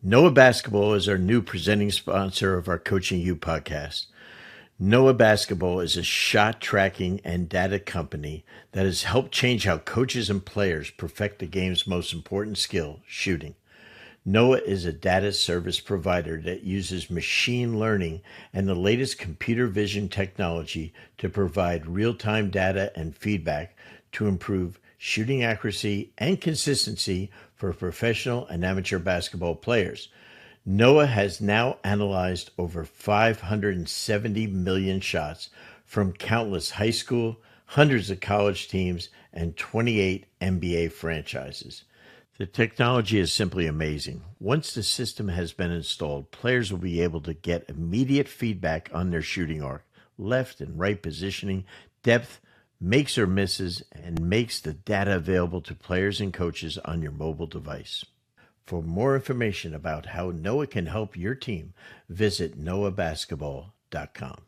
Noah Basketball is our new presenting sponsor of our Coaching You podcast. Noah Basketball is a shot tracking and data company that has helped change how coaches and players perfect the game's most important skill, shooting. Noah is a data service provider that uses machine learning and the latest computer vision technology to provide real-time data and feedback to improve shooting accuracy and consistency for professional and amateur basketball players. Noah has now analyzed over 570 million shots from countless high school, hundreds of college teams, and 28 NBA franchises. The technology is simply amazing. Once the system has been installed, players will be able to get immediate feedback on their shooting arc, left and right positioning, depth, makes or misses, and makes the data available to players and coaches on your mobile device. For more information about how Noah can help your team, visit noahbasketball.com.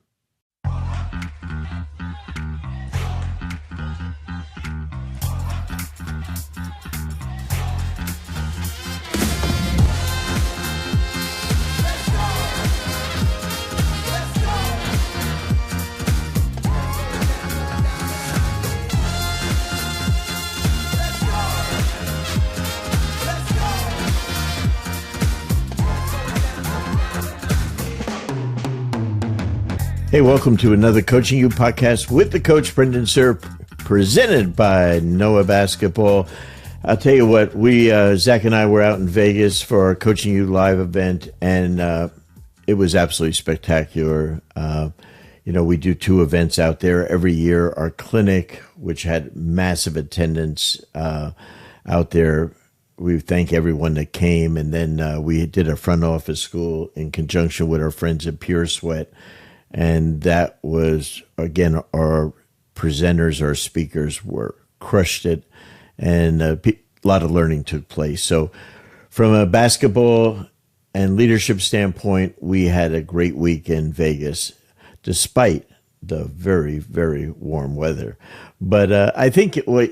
Hey, welcome to another Coaching You podcast with the Coach Brendan Suhr, presented by Noah Basketball. I'll tell you what, Zach and I were out in Vegas for our Coaching You live event, and it was absolutely spectacular. We do 2 events out there every year. Our clinic, which had massive attendance out there. We thank everyone that came, and then we did a front office school in conjunction with our friends at Pure Sweat. And that was, again, our presenters, our speakers crushed it, and a lot of learning took place. So from a basketball and leadership standpoint, we had a great week in Vegas, despite the very, very warm weather. But I think what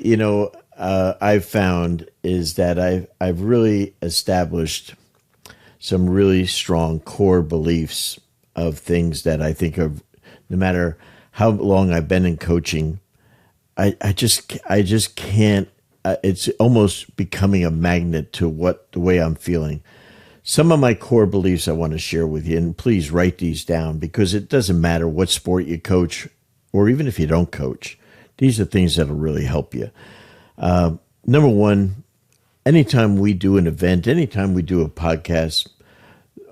I've found is that I've really established some really strong core beliefs of things that I think of, no matter how long I've been in coaching, I just can't. It's almost becoming a magnet to the way I'm feeling. Some of my core beliefs I want to share with you, and please write these down, because it doesn't matter what sport you coach, or even if you don't coach. These are things that'll really help you. Number one, anytime we do an event, anytime we do a podcast,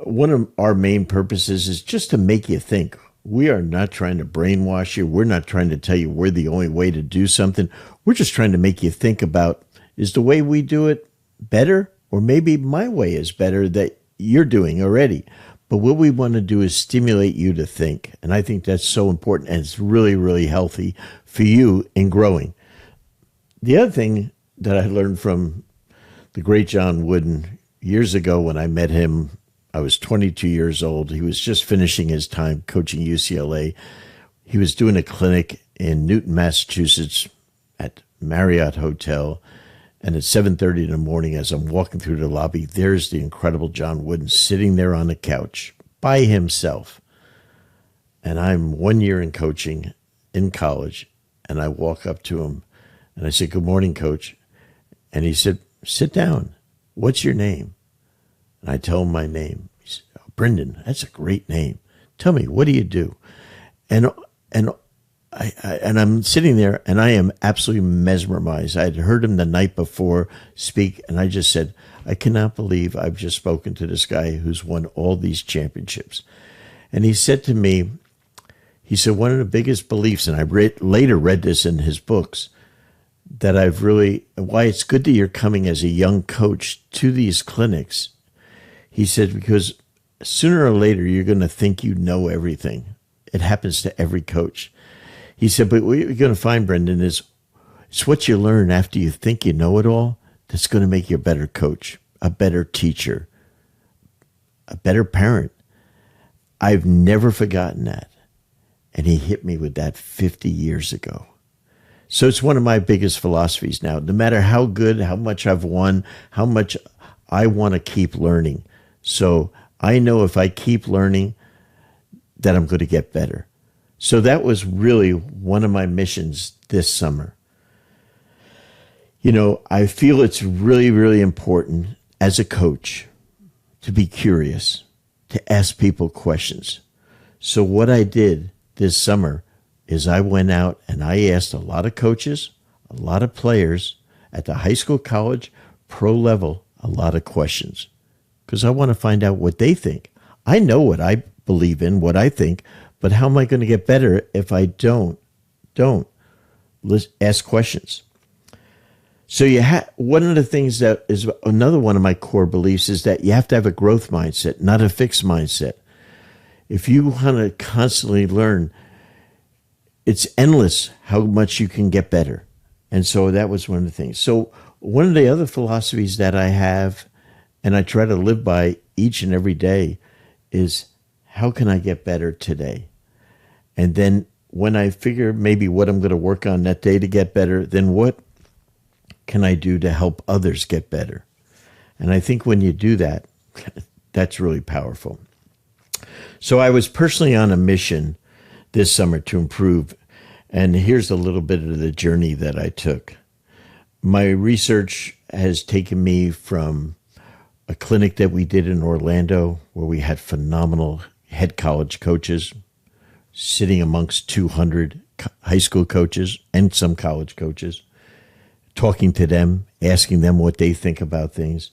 one of our main purposes is just to make you think. We are not trying to brainwash you. We're not trying to tell you we're the only way to do something. We're just trying to make you think about, is the way we do it better? Or maybe my way is better that you're doing already. But what we want to do is stimulate you to think. And I think that's so important, and it's really, really healthy for you in growing. The other thing that I learned from the great John Wooden years ago when I met him, I was 22 years old. He was just finishing his time coaching UCLA. He was doing a clinic in Newton, Massachusetts at Marriott Hotel. And at 7:30 in the morning, as I'm walking through the lobby, there's the incredible John Wooden sitting there on the couch by himself. And I'm 1 year in coaching in college. And I walk up to him and I said, "Good morning, Coach." And he said, "Sit down. What's your name?" And I tell him my name. He said, "Oh, Brendan, that's a great name. Tell me, what do you do?" And I'm sitting there, and I am absolutely mesmerized. I had heard him the night before speak, and I just said, "I cannot believe I've just spoken to this guy who's won all these championships." And he said to me, he said, one of the biggest beliefs, and I later read this in his books, that why it's good that you're coming as a young coach to these clinics. He said, because sooner or later, you're going to think you know everything. It happens to every coach. He said, but what you're going to find, Brendan, is it's what you learn after you think you know it all that's going to make you a better coach, a better teacher, a better parent. I've never forgotten that. And he hit me with that 50 years ago. So it's one of my biggest philosophies now. No matter how good, how much I've won, how much I want to keep learning. So I know if I keep learning that I'm going to get better. So that was really one of my missions this summer. I feel it's really, really important as a coach to be curious, to ask people questions. So what I did this summer is I went out and I asked a lot of coaches, a lot of players at the high school, college, pro level, a lot of questions because I want to find out what they think. I know what I believe in, what I think, but how am I going to get better if I don't ask questions? So one of the things that is another one of my core beliefs is that you have to have a growth mindset, not a fixed mindset. If you want to constantly learn, it's endless how much you can get better. And so that was one of the things. So one of the other philosophies that I have, and I try to live by each and every day, is how can I get better today? And then when I figure maybe what I'm going to work on that day to get better, then what can I do to help others get better? And I think when you do that, that's really powerful. So I was personally on a mission this summer to improve. And here's a little bit of the journey that I took. My research has taken me from a clinic that we did in Orlando where we had phenomenal head college coaches sitting amongst 200 high school coaches and some college coaches, talking to them, asking them what they think about things,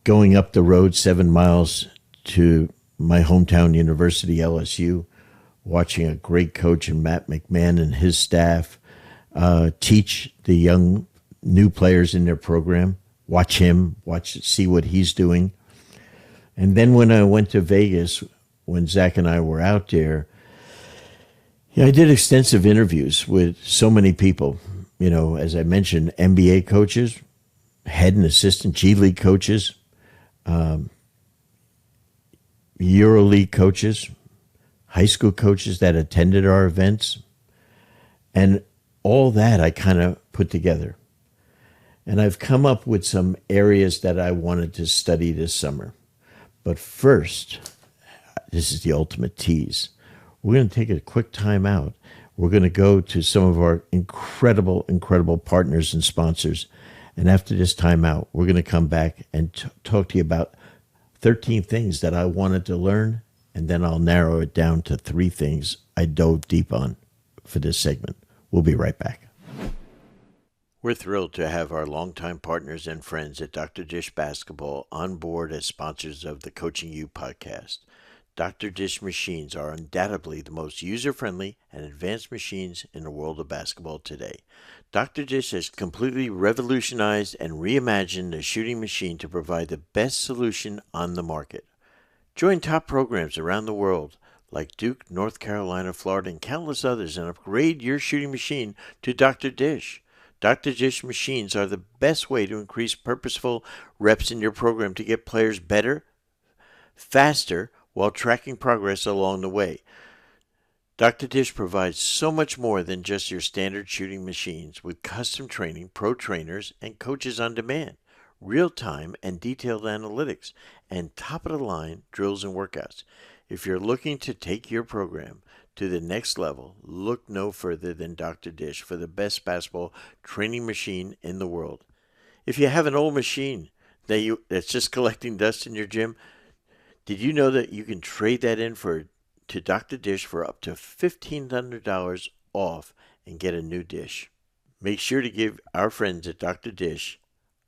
going up the road 7 miles to my hometown university, LSU, watching a great coach in Matt McMahon and his staff teach the young new players in their program, see what he's doing. And then when I went to Vegas, when Zach and I were out there, I did extensive interviews with so many people. As I mentioned, NBA coaches, head and assistant G League coaches, EuroLeague coaches, high school coaches that attended our events. And all that I kind of put together. And I've come up with some areas that I wanted to study this summer. But first, this is the ultimate tease. We're going to take a quick time out. We're going to go to some of our incredible, incredible partners and sponsors. And after this time out, we're going to come back and talk to you about 13 things that I wanted to learn. And then I'll narrow it down to 3 things I dove deep on for this segment. We'll be right back. We're thrilled to have our longtime partners and friends at Dr. Dish Basketball on board as sponsors of the Coaching You podcast. Dr. Dish machines are undoubtedly the most user-friendly and advanced machines in the world of basketball today. Dr. Dish has completely revolutionized and reimagined the shooting machine to provide the best solution on the market. Join top programs around the world like Duke, North Carolina, Florida, and countless others and upgrade your shooting machine to Dr. Dish. Dr. Dish machines are the best way to increase purposeful reps in your program to get players better, faster, while tracking progress along the way. Dr. Dish provides so much more than just your standard shooting machines with custom training, pro trainers, and coaches on demand, real-time and detailed analytics, and top-of-the-line drills and workouts. If you're looking to take your program to the next level, look no further than Dr. Dish for the best basketball training machine in the world. If you have an old machine that's just collecting dust in your gym, did you know that you can trade that in to Dr. Dish for up to $1,500 off and get a new dish? Make sure to give our friends at Dr. Dish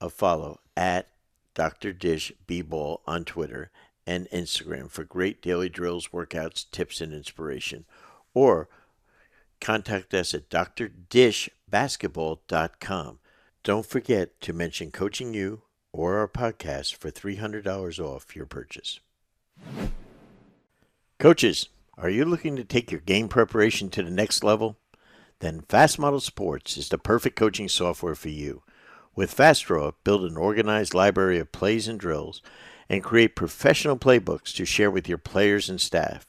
a follow at Dr. Dish B-Ball on Twitter and Instagram for great daily drills, workouts, tips, and inspiration. Or contact us at drdishbasketball.com. Don't forget to mention Coaching You or our podcast for $300 off your purchase. Coaches, are you looking to take your game preparation to the next level? Then FastModel Sports is the perfect coaching software for you. With FastDraw, build an organized library of plays and drills and create professional playbooks to share with your players and staff.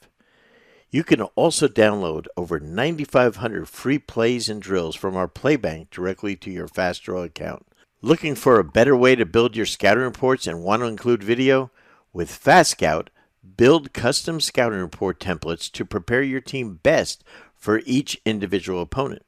You can also download over 9,500 free plays and drills from our playbank directly to your FastDraw account. Looking for a better way to build your scouting reports and want to include video? With FastScout, build custom scouting report templates to prepare your team best for each individual opponent.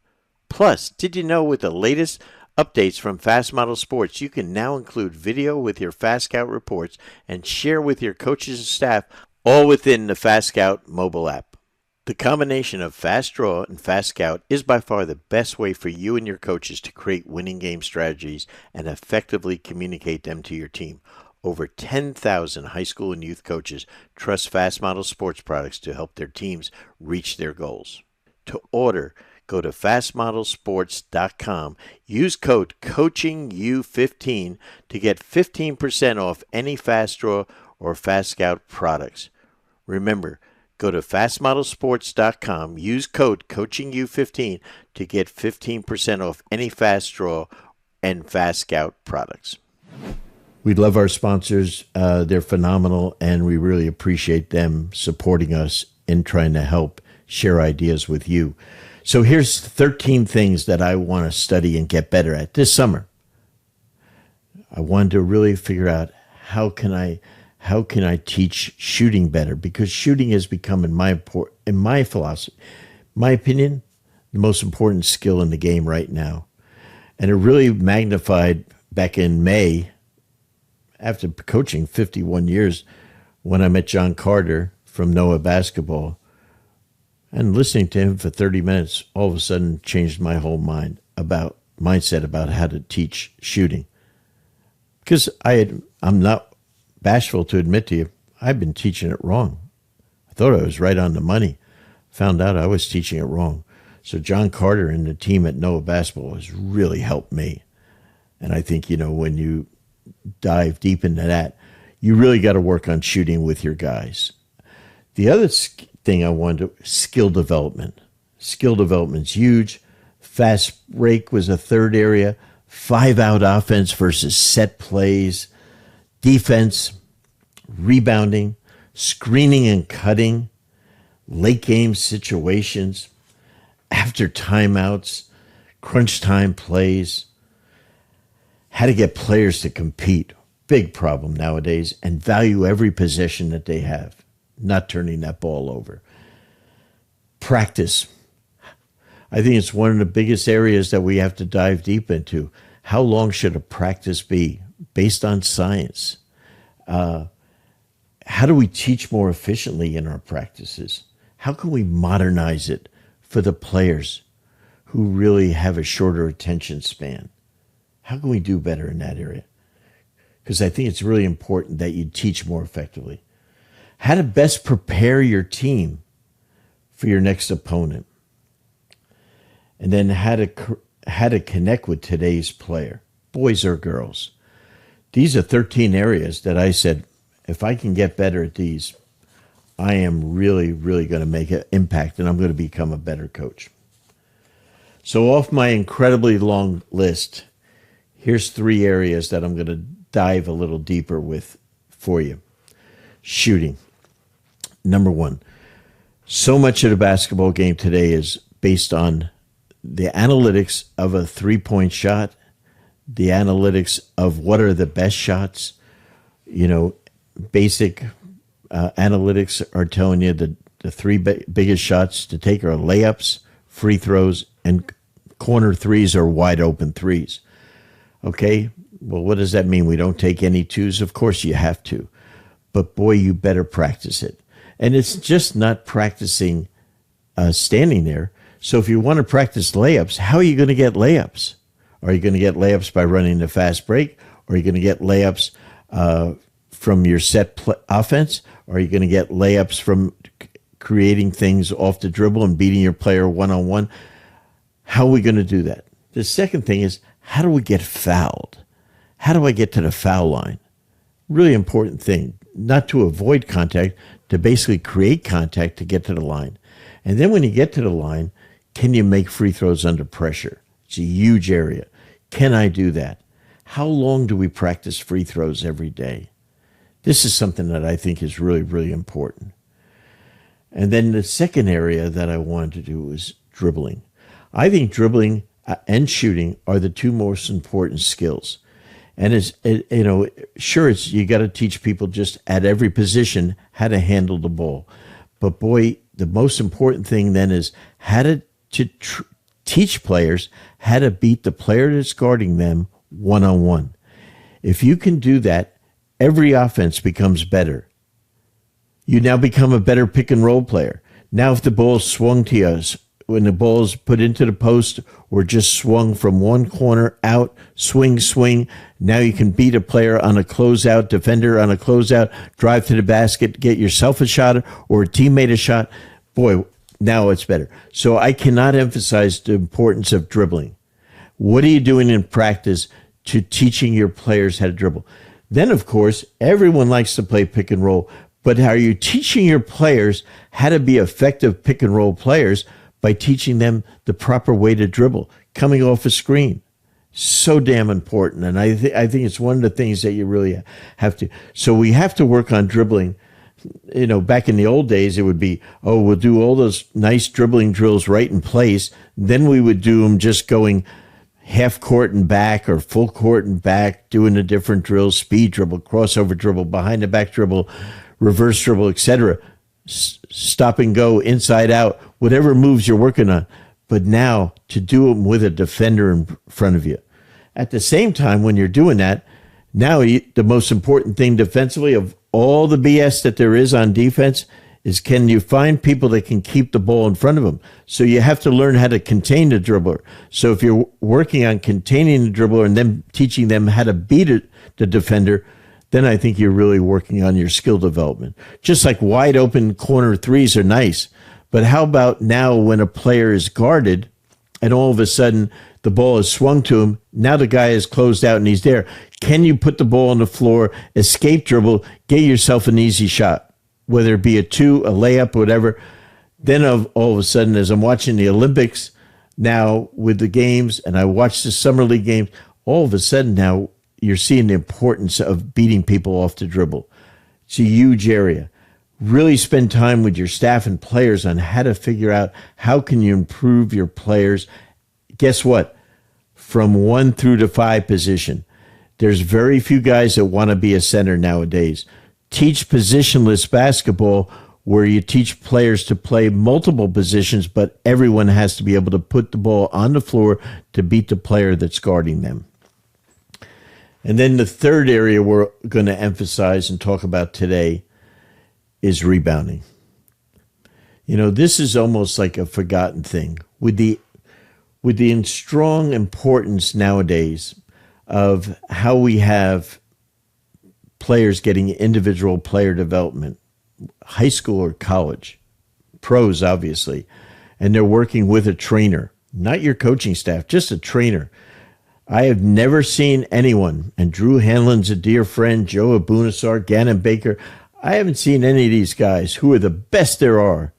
Plus, did you know with the latest updates from FastModel Sports, you can now include video with your FastScout reports and share with your coaches and staff all within the FastScout mobile app. The combination of FastDraw and FastScout is by far the best way for you and your coaches to create winning game strategies and effectively communicate them to your team. Over 10,000 high school and youth coaches trust FastModel sports products to help their teams reach their goals. To order, go to fastmodelsports.com. Use code COACHINGU15 to get 15% off any FastDraw or FastScout products. Remember, go to fastmodelsports.com. Use code COACHINGU15 to get 15% off any FastDraw and FastScout products. We love our sponsors. They're phenomenal, and we really appreciate them supporting us in trying to help share ideas with you. So here's 13 things that I want to study and get better at this summer. I wanted to really figure out how can I teach shooting better, because shooting has become, in my philosophy, my opinion, the most important skill in the game right now. And it really magnified back in May, after coaching 51 years, when I met John Carter from Noah Basketball, and listening to him for 30 minutes, all of a sudden changed my whole mindset about how to teach shooting. Because I'm not bashful to admit to you, I've been teaching it wrong. I thought I was right on the money. Found out I was teaching it wrong. So John Carter and the team at Noah Basketball has really helped me. And I think, when you dive deep into that, you really got to work on shooting with your guys. The other thing I wanted skill development. Skill development's huge. Fast break was a third area. 5-out offense versus set plays. Defense, rebounding, screening and cutting, late game situations, after timeouts, crunch time plays, how to get players to compete. Big problem nowadays, and value every possession that they have, not turning that ball over. Practice. I think it's one of the biggest areas that we have to dive deep into. How long should a practice be based on science? How do we teach more efficiently in our practices? How can we modernize it for the players who really have a shorter attention span? How can we do better in that area? Because I think it's really important that you teach more effectively. How to best prepare your team for your next opponent. And then how to connect with today's player, boys or girls. These are 13 areas that I said, if I can get better at these, I am really, really going to make an impact, and I'm going to become a better coach. So off my incredibly long list, here's 3 areas that I'm going to dive a little deeper with for you. Shooting. Number 1, so much of the basketball game today is based on the analytics of a three-point shot, the analytics of what are the best shots. Basic analytics are telling you that the 3 biggest shots to take are layups, free throws, and corner threes or wide open threes. Okay, well, what does that mean? We don't take any twos? Of course you have to. But boy, you better practice it. And it's just not practicing standing there. So if you want to practice layups, how are you going to get layups? Are you going to get layups by running the fast break? Or are you going to get layups from your set offense? Or are you going to get layups from creating things off the dribble and beating your player one-on-one? How are we going to do that? The second thing is, how do we get fouled? How do I get to the foul line? Really important thing, not to avoid contact, to basically create contact to get to the line. And then when you get to the line, can you make free throws under pressure? It's a huge area. Can I do that? How long do we practice free throws every day? This is something that I think is really, really important. And then the second area that I wanted to do was dribbling. I think dribbling and shooting are the 2 most important skills. And sure, you got to teach people just at every position how to handle the ball. But boy, the most important thing then is how to teach players how to beat the player that's guarding them one-on-one. If you can do that, every offense becomes better. You now become a better pick and roll player. Now, if the ball is swung to you, when the ball is put into the post or just swung from one corner out, swing, now you can beat a player on a closeout, defender on a closeout, drive to the basket, get yourself a shot or a teammate a shot. Boy, now it's better. So I cannot emphasize the importance of dribbling. What are you doing in practice to teaching your players how to dribble? Then, of course, everyone likes to play pick and roll, but are you teaching your players how to be effective pick and roll players by teaching them the proper way to dribble, coming off a screen? So damn important. And I think it's one of the things that you really have to. So we have to work on dribbling. Back in the old days, it would be, we'll do all those nice dribbling drills right in place. Then we would do them just going half court and back or full court and back, doing the different drills, speed dribble, crossover dribble, behind the back dribble, reverse dribble, etc. Stop and go, inside out, whatever moves you're working on. But now to do them with a defender in front of you. At the same time, when you're doing that, now the most important thing defensively of all the BS that there is on defense is, can you find people that can keep the ball in front of them? So you have to learn how to contain the dribbler. So if you're working on containing the dribbler and then teaching them how to beat the defender, then I think you're really working on your skill development. Just like wide open corner threes are nice, but how about now when a player is guarded and all of a sudden the ball is swung to him, now the guy is closed out and he's there. Can you put the ball on the floor, escape dribble, get yourself an easy shot, whether it be a two, a layup, whatever? Then all of a sudden, as I'm watching the Olympics now with the games, and I watch the Summer League games, all of a sudden now you're seeing the importance of beating people off the dribble. It's a huge area. Really spend time with your staff and players on how to figure out how can you improve your players. Guess what? From 1 through to 5 position. There's very few guys that want to be a center nowadays. Teach positionless basketball where you teach players to play multiple positions, but everyone has to be able to put the ball on the floor to beat the player that's guarding them. And then the third area we're going to emphasize and talk about today is rebounding. This is almost like a forgotten thing. With the strong importance nowadays of how we have players getting individual player development, high school or college, pros obviously, and they're working with a trainer, not your coaching staff, just a trainer. I have never seen anyone, and Drew Hanlon's a dear friend, Joe Abunassar, Gannon Baker, I haven't seen any of these guys who are the best there are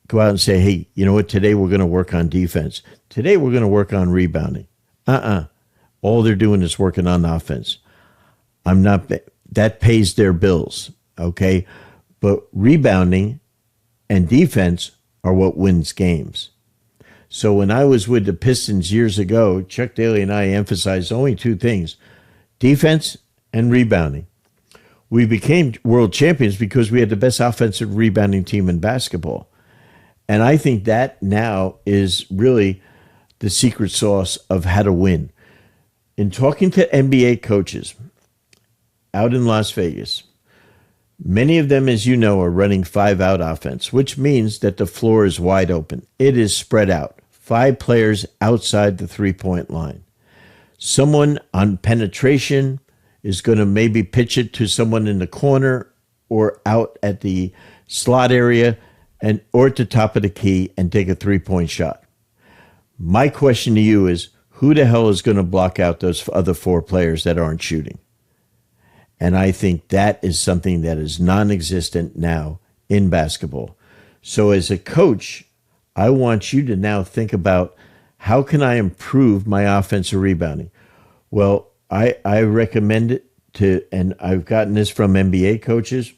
go out and say, hey, you know what, today we're going to work on defense. Today we're going to work on rebounding. All they're doing is working on offense. That pays their bills, okay? But rebounding and defense are what wins games. So when I was with the Pistons years ago, Chuck Daly and I emphasized only 2 things, defense and rebounding. We became world champions because we had the best offensive rebounding team in basketball. And I think that now is really the secret sauce of how to win. In talking to NBA coaches out in Las Vegas, many of them, as you know, are running 5-out offense, which means that the floor is wide open. It is spread out. 5 players outside the 3-point line. Someone on penetration is going to maybe pitch it to someone in the corner or out at the slot area or at the top of the key and take a 3-point shot. My question to you is, who the hell is going to block out those other 4 players that aren't shooting? And I think that is something that is non-existent now in basketball. So as a coach, I want you to now think about, how can I improve my offensive rebounding? Well, I recommend it to, and I've gotten this from NBA coaches.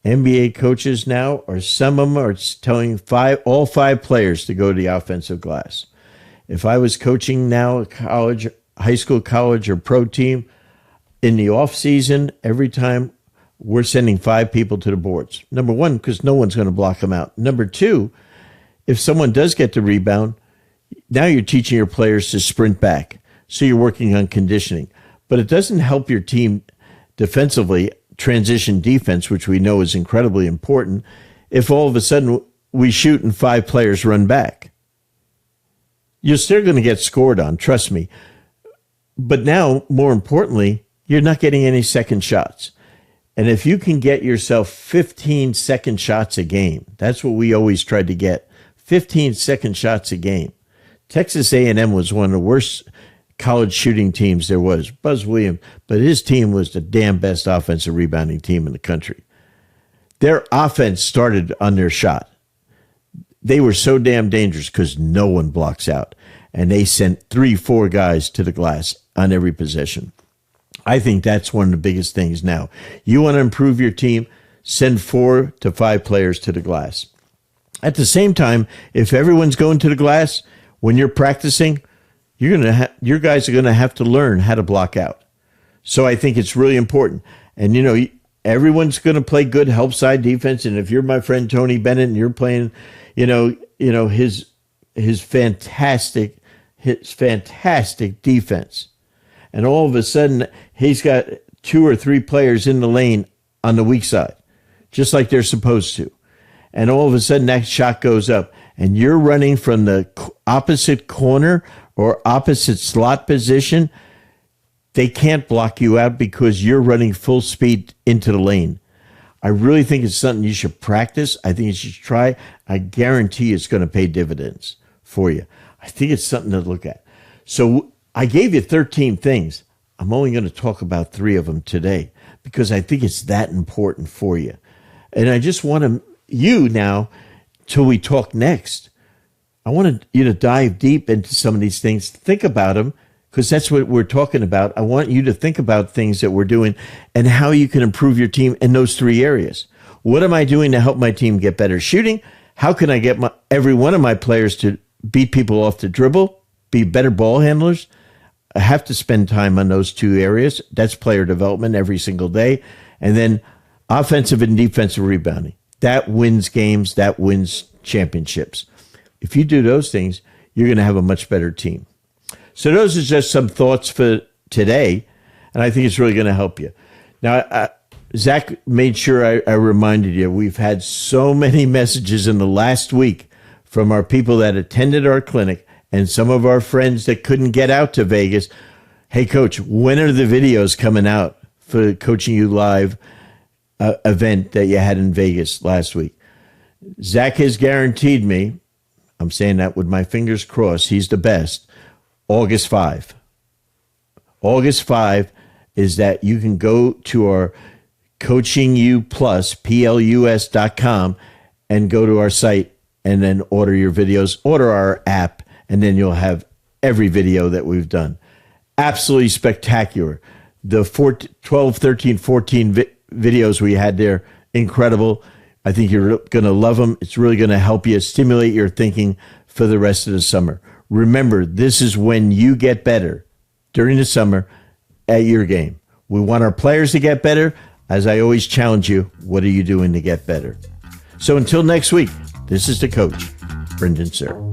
NBA coaches now, or some of them are telling all 5 players to go to the offensive glass. If I was coaching now at college high school, college, or pro team, in the off season, every time we're sending 5 people to the boards. Number one, because no one's going to block them out. Number two, if someone does get the rebound, now you're teaching your players to sprint back. So you're working on conditioning. But it doesn't help your team defensively, transition defense, which we know is incredibly important, if all of a sudden we shoot and 5 players run back. You're still going to get scored on, trust me. But now, more importantly, you're not getting any second shots. And if you can get yourself 15 second shots a game, that's what we always tried to get, 15 second shots a game. Texas A&M was one of the worst college shooting teams there was. Buzz Williams, but his team was the damn best offensive rebounding team in the country. Their offense started on their shot. They were so damn dangerous because no one blocks out. And they sent 3-4 guys to the glass on every possession. I think that's one of the biggest things now. You want to improve your team, send 4 to 5 players to the glass. At the same time, if everyone's going to the glass, when you're practicing, your guys are going to have to learn how to block out. So I think it's really important. And, you know, everyone's going to play good help side defense. And if you're my friend Tony Bennett and you're playing, his fantastic defense, and all of a sudden he's got 2 or 3 players in the lane on the weak side, just like they're supposed to. And all of a sudden that shot goes up and you're running from the opposite corner or opposite slot position. They can't block you out because you're running full speed into the lane. I really think it's something you should practice. I think you should try. I guarantee it's going to pay dividends for you. I think it's something to look at. So I gave you 13 things. I'm only going to talk about 3 of them today because I think it's that important for you. And I just want you now, till we talk next, I want you to dive deep into some of these things. Think about them because that's what we're talking about. I want you to think about things that we're doing and how you can improve your team in those 3 areas. What am I doing to help my team get better shooting? How can I get every one of my players to beat people off the dribble, be better ball handlers? I have to spend time on those 2 areas. That's player development every single day. And then offensive and defensive rebounding. That wins games. That wins championships. If you do those things, you're going to have a much better team. So those are just some thoughts for today, and I think it's really going to help you. Now, Zach made sure I reminded you, we've had so many messages in the last week from our people that attended our clinic and some of our friends that couldn't get out to Vegas. Hey, Coach, when are the videos coming out for the Coaching You Live event that you had in Vegas last week? Zach has guaranteed me, I'm saying that with my fingers crossed, he's the best, August 5. August 5 is that you can go to our Coaching You Plus, PLUS.com, and go to our site and then order your videos, order our app, and then you'll have every video that we've done. Absolutely spectacular. The 12, 13, 14 videos we had there, incredible. I think you're going to love them. It's really going to help you stimulate your thinking for the rest of the summer. Remember, this is when you get better during the summer at your game. We want our players to get better. As I always challenge you, what are you doing to get better? So until next week, this is the Coach, Brendan Suhr.